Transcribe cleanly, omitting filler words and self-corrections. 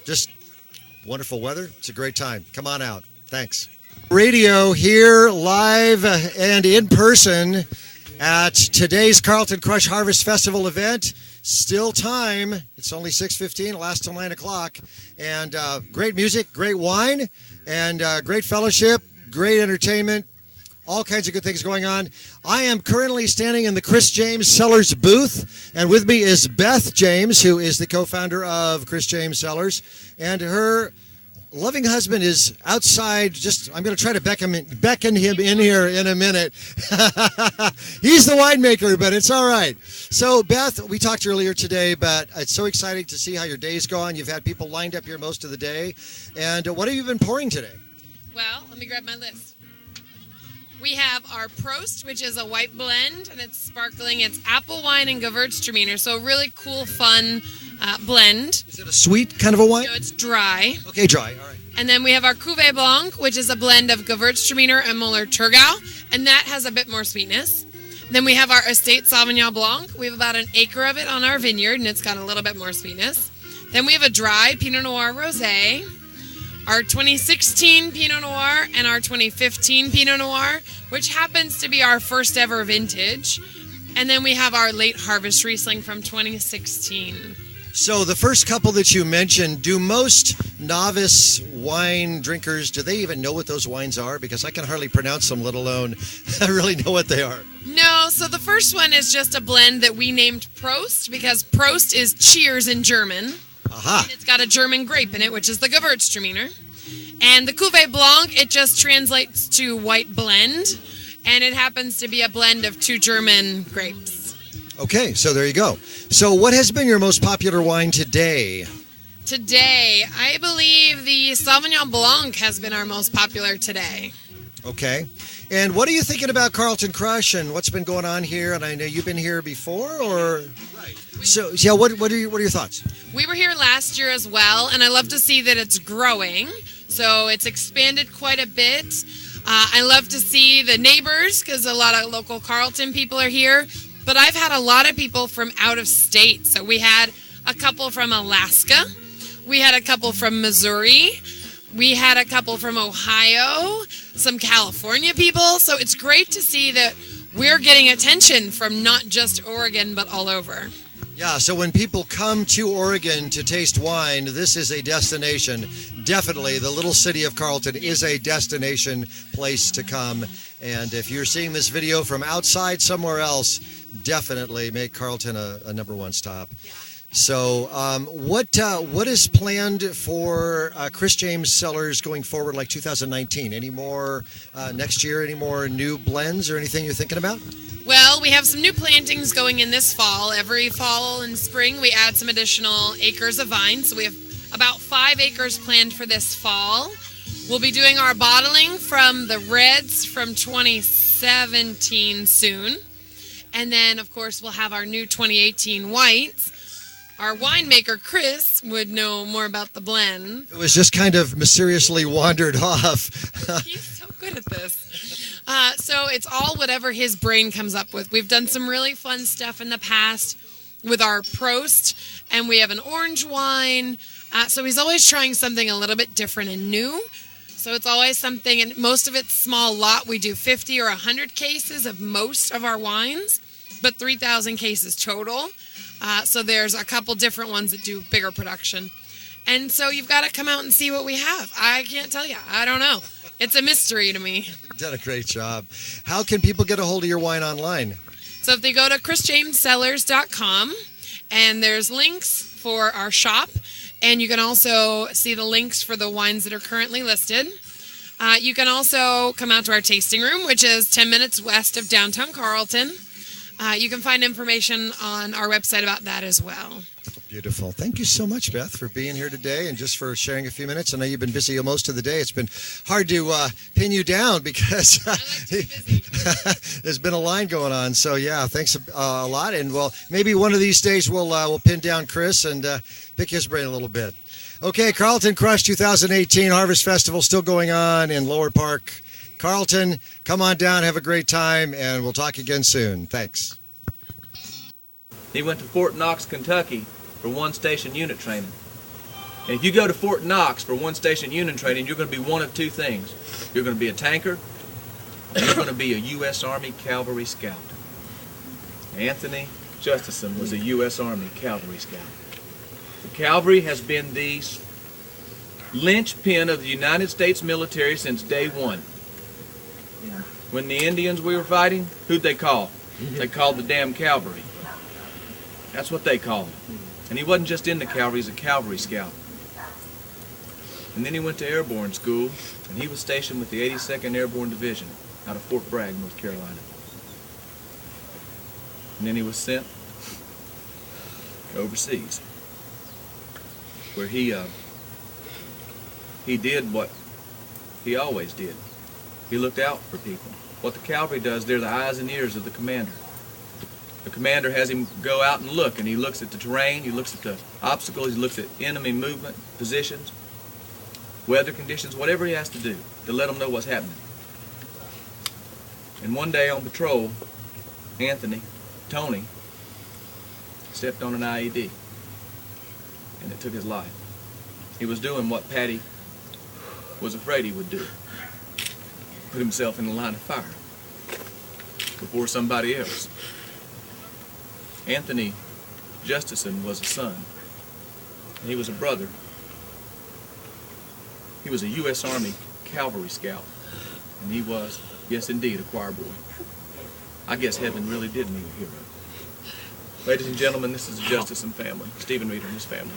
just wonderful weather. It's a great time. Come on out. Thanks. Radio here live and in person at today's Carlton Crush Harvest Festival event. Still time. It's only 6:15. It lasts till 9 o'clock. And great music, great wine, and great fellowship, great entertainment. All kinds of good things going on. I am currently standing in the Chris James Cellars booth, and with me is Beth James, who is the co-founder of Chris James Cellars, and her loving husband is outside. I'm going to try to beckon him in here in a minute. He's the winemaker, but it's all right. So, Beth, we talked earlier today, but it's so exciting to see how your day's gone. You've had people lined up here most of the day. And what have you been pouring today? Well, let me grab my list. We have our Prost, which is a white blend, and it's sparkling. It's apple wine and Gewürztraminer, so a really cool, fun blend. Is it a sweet kind of a wine? No, it's dry. Okay, dry. All right. And then we have our Cuvée Blanc, which is a blend of Gewürztraminer and Müller-Thurgau, and that has a bit more sweetness. Then we have our Estate Sauvignon Blanc. We have about an acre of it on our vineyard, and it's got a little bit more sweetness. Then we have a dry Pinot Noir Rosé, our 2016 Pinot Noir, and our 2015 Pinot Noir, which happens to be our first ever vintage. And then we have our late harvest Riesling from 2016. So the first couple that you mentioned, do most novice wine drinkers, do they even know what those wines are? Because I can hardly pronounce them, let alone really know what they are. No, so the first one is just a blend that we named Prost, because Prost is cheers in German. Aha. And it's got a German grape in it, which is the Gewürztraminer. And the Cuvée Blanc, it just translates to white blend, and it happens to be a blend of two German grapes. Okay, so there you go. So what has been your most popular wine today? Today, I believe the Sauvignon Blanc has been our most popular today. Okay. And what are you thinking about Carlton Crush and what's been going on here? And I know you've been here before, or... Right. So, yeah, what are your thoughts? We were here last year as well, and I love to see that it's growing. So it's expanded quite a bit. I love to see the neighbors, because a lot of local Carlton people are here. But I've had a lot of people from out of state. So we had a couple from Alaska. We had a couple from Missouri. We had a couple from Ohio, some California people. So it's great to see that we're getting attention from not just Oregon, but all over. Yeah, so when people come to Oregon to taste wine, this is a destination. Definitely, the little city of Carlton is a destination place to come. And if you're seeing this video from outside somewhere else, definitely make Carlton a number one stop. Yeah. So what is planned for Chris James Cellars going forward, like 2019? Any more next year, any more new blends or anything you're thinking about? Well, we have some new plantings going in this fall. Every fall and spring, we add some additional acres of vine. So we have about 5 acres planned for this fall. We'll be doing our bottling from the reds from 2017 soon. And then, of course, we'll have our new 2018 whites. Our winemaker, Chris, would know more about the blend. It was just kind of mysteriously wandered off. He's so good at this. So it's all whatever his brain comes up with. We've done some really fun stuff in the past with our Prost, and we have an orange wine. So he's always trying something a little bit different and new. So it's always something, and most of it's small lot. We do 50 or 100 cases of most of our wines, but 3,000 cases total. So there's a couple different ones that do bigger production. And so you've got to come out and see what we have. I can't tell you. I don't know. It's a mystery to me. You've done a great job. How can people get a hold of your wine online? So if they go to chrisjamescellars.com, and there's links for our shop, and you can also see the links for the wines that are currently listed. You can also come out to our tasting room, which is 10 minutes west of downtown Carlton. You can find information on our website about that as well. Beautiful. Thank you so much, Beth, for being here today and just for sharing a few minutes. I know you've been busy most of the day. It's been hard to pin you down because there's been a line going on. So, yeah, thanks a lot. And, well, maybe one of these days we'll pin down Chris and pick his brain a little bit. Okay, Carlton Crush 2018 Harvest Festival still going on in Lower Park. Carlton, come on down, have a great time, and we'll talk again soon. Thanks. He went to Fort Knox, Kentucky for one-station unit training. And if you go to Fort Knox for one station unit training, you're going to be one of two things. You're going to be a tanker, or you're going to be a U.S. Army Cavalry Scout. Anthony Justison was a U.S. Army Cavalry Scout. The cavalry has been the linchpin of the United States military since day one. When the Indians we were fighting, who'd they call? They called the damn cavalry. That's what they called him. And he wasn't just in the cavalry, he's a cavalry scout. And then he went to airborne school, and he was stationed with the 82nd Airborne Division out of Fort Bragg, North Carolina. And then he was sent overseas, where he did what he always did. He looked out for people. What the cavalry does, they're the eyes and ears of the commander. The commander has him go out and look, and he looks at the terrain, he looks at the obstacles, he looks at enemy movement, positions, weather conditions, whatever he has to do to let them know what's happening. And one day on patrol, Tony, stepped on an IED, and it took his life. He was doing what Patty was afraid he would do. Put himself in the line of fire before somebody else. Anthony Justison was a son, and he was a brother. He was a U.S. Army Cavalry Scout, and he was, yes indeed, a choir boy. I guess heaven really did need a hero. Ladies and gentlemen, this is the Justison family. Stephen Reeder and his family.